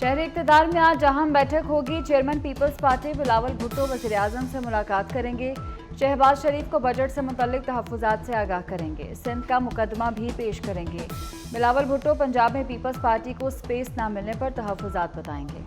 शहर इक़्तिदार में आज अहम बैठक होगी। Chairman peoples party Bilawal Bhutto वज़ीर आज़म से मुलाकात करेंगे। शहबाज शरीफ को बजट से मुतल्लिक तहफ़्फ़ुज़ात से आगाह करेंगे। सिंध का मुकदमा भी पेश करेंगे। बिलावल भुट्टो पंजाब में पीपल्स पार्टी को स्पेस न मिलने पर तहफ़्फ़ुज़ात बताएंगे।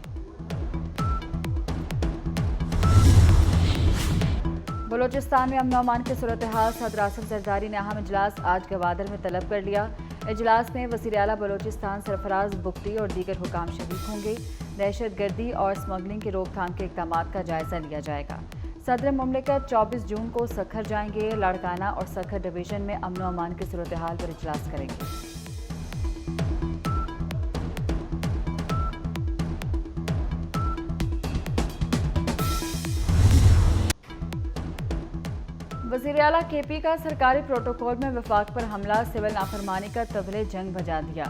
बलोचिस्तान में अमन अमान की सूरत हाल सदर आसिफ जरदारी ने अहम इजलास आज गवादर में तलब कर लिया। इजलास में वज़ीर आला बलोचिस्तान सरफराज बुख्ती और दीगर हुकाम शरीक होंगे। दहशत गर्दी और स्मगलिंग की रोकथाम के इक़दामात का जायजा लिया जाएगा। सदर मुमलिकत 24 जून को सखर जाएंगे। लाड़काना और सखर डिवीज़न में अमन अमान की सूरत हाल पर इजलास करेंगे। वज़ीर आला KP का सरकारी प्रोटोकॉल में वफाक पर हमला सिविल नाफरमानी का तबले जंग भजा दिया।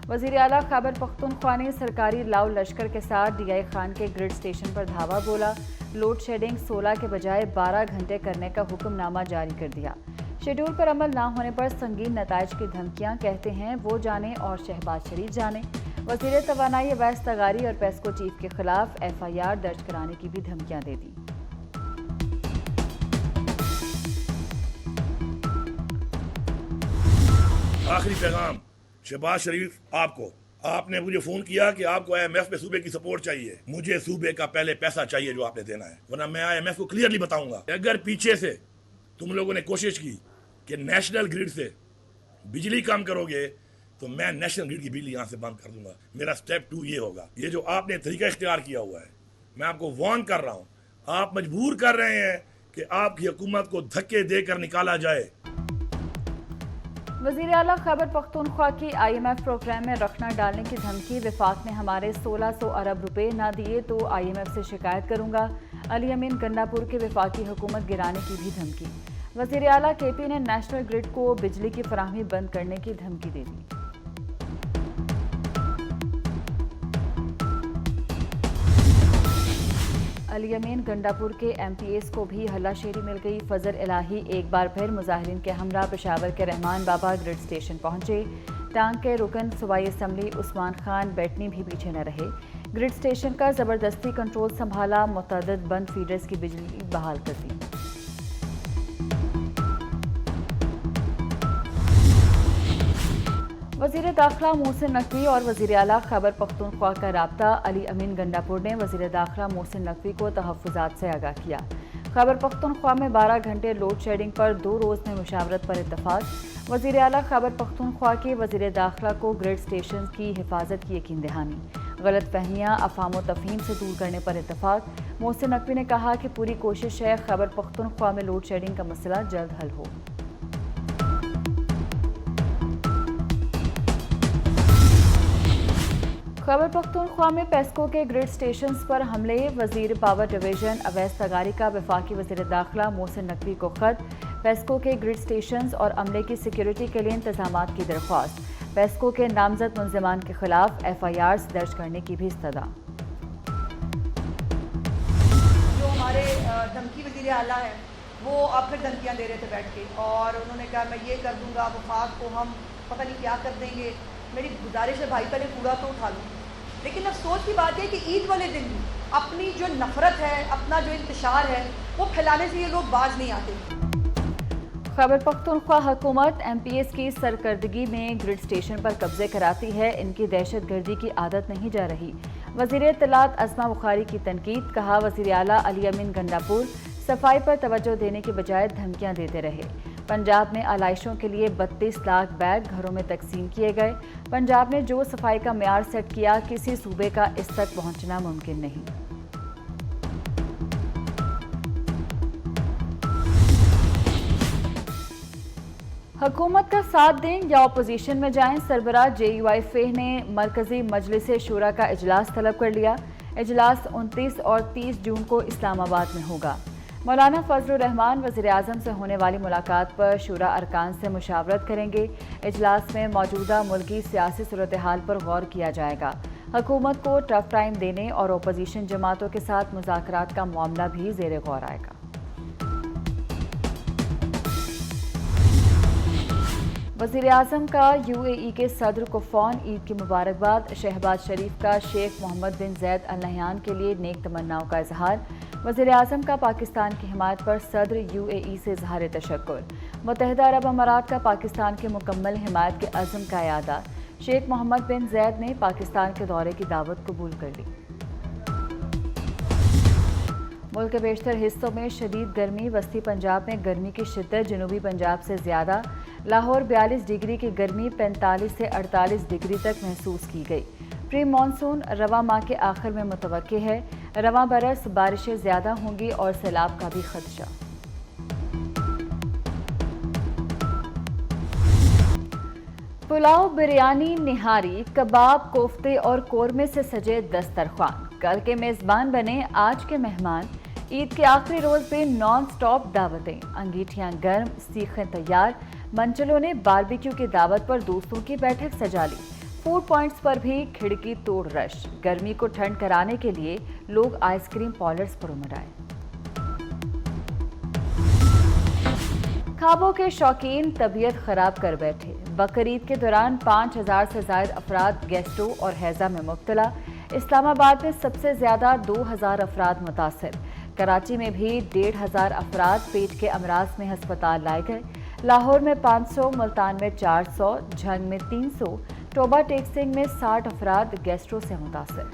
वज़ीर आला खैबर पख्तूनख्वा ने सरकारी लाव लश्कर के साथ DI खान के ग्रिड स्टेशन पर धावा बोला। लोड शेडिंग 16 के बजाय 12 घंटे करने का हुक्मनामा जारी कर दिया। शेड्यूल पर अमल ना होने पर संगीन नताइज की धमकियां, कहते हैं वो जाने और शहबाज शरीफ जाने। वज़ीर तवानाई अवैस तगारी और पेस्को चीफ के खिलाफ FIR दर्ज कराने की भी धमकियां दे दी। आखिरी पैगाम शहबाज शरीफ आपको, आपने मुझे फोन किया कि आपको IMF में सूबे की सपोर्ट चाहिए। मुझे सूबे का पहले पैसा चाहिए जो आपने देना है, वरना मैं IMF को क्लियरली बताऊंगा अगर पीछे से तुम लोगों ने कोशिश की कि नेशनल ग्रिड से बिजली कम करोगे तो मैं नेशनल ग्रिड की बिजली यहाँ से बंद कर दूंगा। मेरा स्टेप 2 ये होगा। ये जो आपने तरीका इख्तियार किया हुआ है, मैं आपको वार्न कर रहा हूँ, आप मजबूर कर रहे हैं कि आपकी हुकूमत को धक्के देकर निकाला जाए। वज़ीर आला खैबर पख्तूनख्वा की IMF प्रोग्राम में रखना डालने की धमकी। विफाक ने हमारे 1600 अरब रुपए ना दिए तो IMF से शिकायत करूंगा। अली अमीन गंडापुर की विफाकी हुकूमत गिराने की भी धमकी। वज़ीर आला KP ने नेशनल ग्रिड को बिजली की फराहमी बंद करने की धमकी दे दी। अली अमीन गंडापुर के MPs को भी हल्लाशेरी मिल गई। फजल इलाही एक बार फिर मुजाहिरीन के हमरा पेशावर के रहमान बाबा ग्रिड स्टेशन पहुंचे। टांग के रुकन सूबाई असम्बली उस्मान खान बैटनी भी पीछे न रहे। ग्रिड स्टेशन का ज़बरदस्ती कंट्रोल संभाला। मुतअद्दिद बंद फीडर्स की बिजली बहाल कर दी। वज़ीर दाखिला मोहसिन नकवी और वज़ीर आला खैबर पख्तूनख्वा का राब्ता। अली अमीन गंडापुर ने वज़ीर दाखिला मोहसिन नकवी को तहफ़्फ़ुज़ात से आगाह किया। खैबर पख्तूनख्वा में 12 घंटे लोड शेडिंग पर 2 रोज़ में मुशावरत पर इत्तफ़ाक़। वज़ीर आला खैबर पख्तूनख्वा के वज़ीर दाखिला को ग्रिड स्टेशन की हिफाजत की यकीन दहानी। गलत फहमियाँ अफ़ाम व तफ़हीम से दूर करने पर इत्तफ़ाक़। मोहसिन नकवी ने कहा कि पूरी कोशिश है खैबर पख्तूनख्वा में लोड शेडिंग का मसला जल्द हल हो। खैबर पख्तूनख्वा में पेस्को के ग्रिड स्टेशंस पर हमले। वज़ीर पावर डिवीज़न अवैस तगारी का वफाकी वज़ीर दाखिला मोहसिन नकवी को ख़त। पेस्को के ग्रिड स्टेशंस और अमले की सिक्योरिटी के लिए इंतजामात की दरख्वास्त। पेस्को के नामजद मुलज़िमान के खिलाफ FIRs दर्ज करने की भी इस्तदा। जो हमारे धमकी वज़ीर आला है वो अब फिर धमकियाँ दे रहे थे बैठ के, और उन्होंने कहा मैं ये कर दूंगा, वफाक को हम पता नहीं क्या कर देंगे। मेरी गुजारिश है भाई पहले कूड़ा तो उठा लूँ। लेकिन अफसोस की बात है कि ईद वाले दिन भी अपनी जो नफरत है, अपना जो इंतशार है, वो फैलाने से ये लोग बाज नहीं आते। खैबर पख्तूनख्वा हुकूमत MPs की सरकर्दगी में ग्रिड स्टेशन पर कब्जे कराती है। इनकी दहशत गर्दी की आदत नहीं जा रही। वज़ीर इत्तलात अज़मा बुखारी की तनकीद। कहा वज़ीर आला अली अमीन गंडापुर सफाई पर तवज्जो देने के बजाय धमकियां देते रहे। पंजाब में आलाइशों के लिए 32 लाख बैग घरों में तकसीम किए गए। पंजाब ने जो सफाई का मेयार सेट किया, किसी सूबे का इस तक पहुंचना मुमकिन नहीं। हुकूमत का साथ दें या अपोजिशन में जाएं, सरबराह JUI फेह ने मरकजी मजलिस शूरा का इजलास तलब कर लिया। इजलास 29 और 30 जून को इस्लामाबाद में होगा। मौलाना फजलुर रहमान वज़ीर आज़म से होने वाली मुलाकात पर शूरा अरकान से मुशावरत करेंगे। इजलास में मौजूदा मुल्की सियासी सूरत हाल पर गौर किया जाएगा। हुकूमत को टफ टाइम देने और अपोजिशन जमातों के साथ मुज़ाकरात का मामला भी ज़ेरे गौर आएगा। वज़ीर आज़म का UAE के सदर को फ़ोन, ईद की मुबारकबाद। शहबाज शरीफ का शेख मोहम्मद बिन ज़ैद अल नहयान के लिए नेक तमन्नाओं का इजहार। वज़ीर आज़म का पाकिस्तान की हिमायत पर सदर UAE से इजहार तशक्कुर। मुत्तहिदा अरब अमारात का पाकिस्तान की मुकम्मल हिमायत के अज़्म का यादा। शेख मोहम्मद बिन ज़ैद ने पाकिस्तान के दौरे की दावत कबूल कर ली। मुल्क के बेशतर हिस्सों में शदीद गर्मी। वस्ती पंजाब में गर्मी की शिद्दत जनूबी पंजाब से ज़्यादा। लाहौर 42 डिग्री की गर्मी 45 से 48 डिग्री तक महसूस की गई। प्री मानसून रवा माह के आखिर में मुतवक्के है। रवा बरस बारिशें ज़्यादा होंगी और सैलाब का भी खदशा। पुलाव, बिरयानी, निहारी, कबाब, कोफ्ते और कोरमे से सजे दस्तरख्वान। कल के मेज़बान बने आज के मेहमान। ईद के आखिरी रोज़ पे नॉन स्टॉप दावतें। अंगीठियां गर्म, सीखें तैयार। मंचलों ने बारबेक्यू की दावत पर दोस्तों की बैठक सजा ली। फूड पॉइंट्स पर भी खिड़की तोड़ रश। गर्मी को ठंड कराने के लिए लोग आइसक्रीम पार्लर्स पर उमड़ आए। ख्वाबों के शौकीन तबीयत खराब कर बैठे। बकरीद के दौरान 5000 से ज़ायद अफराद गैस्ट्रो और हैज़ा में मुब्तला। इस्लामाबाद में सबसे ज़्यादा 2000 अफराद मुतासर। कराची में भी 1500 अफराद पेट के अमराज में हस्पताल लाए गए। लाहौर में 500, मुल्तान में 400, झंग में 300, टोबा टेक्सिंग में 60 अफराद गैस्ट्रो से मुतासर।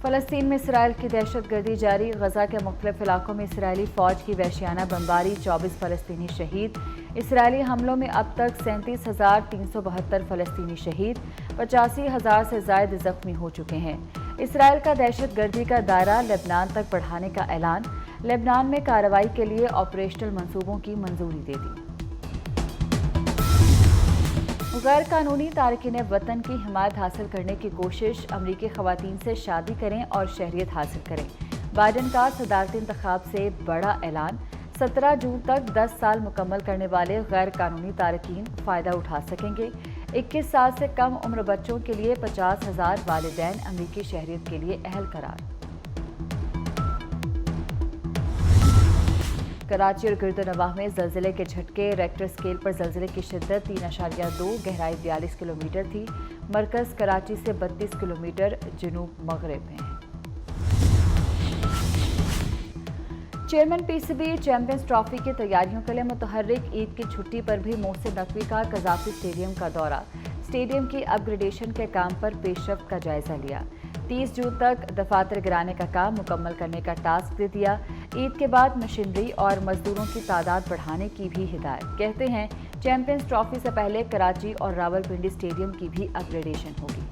फ़लस्तीन में इसराइल की दहशत गर्दी जारी। गजा के मुख्तलिफ इलाकों में इसराइली फ़ौज की वहशियाना बमबारी, 24 फ़लस्तीनी शहीद। इसराइली हमलों में अब तक 37,372 फ़लस्तीनी शहीद, 85,000 से ज़ायद ज़ख्मी हो चुके हैं। इसराइल का दहशत गर्दी का दायरा लेबनान तक बढ़ाने का ऐलान। लेबनान में कार्रवाई के लिए ऑपरेशनल मंसूबों की मंजूरी दे दी। गैर कानूनी तारकीन वतन की हिमायत हासिल करने की कोशिश। अमरीकी ख़वातीन से शादी करें और शहरियत हासिल करें। बाइडन का सदारती इंतखाब से बड़ा ऐलान। 17 जून तक 10 साल मुकम्मल करने वाले गैर कानूनी तारकीन फ़ायदा उठा सकेंगे। 21 साल से कम उम्र बच्चों के लिए 50,000 वालिदैन अमरीकी शहरियत के लिए अहल करार। कराची और गिरदोनवाह में ज़लज़ले के झटके। रेक्टर स्केल पर ज़लज़ले की शिद्दत 3.2, गहराई 42 किलोमीटर थी। मरकज़ कराची से 32 किलोमीटर जनूब मगरिब में है। चेयरमैन PCB चैंपियंस ट्रॉफी की तैयारियों के लिए मुतहर्रिक। ईद की छुट्टी पर भी मोहसिन नकवी का कज़ाफ़ी स्टेडियम का दौरा। स्टेडियम की अपग्रेडेशन के काम पर पेशरफ्त का जायजा लिया। 30 जून तक दफातर गिराने का काम मुकम्मल करने का टास्क दे दिया। ईद के बाद मशीनरी और मजदूरों की तादाद बढ़ाने की भी हिदायत। कहते हैं चैंपियंस ट्रॉफी से पहले कराची और रावलपिंडी स्टेडियम की भी अपग्रेडेशन होगी।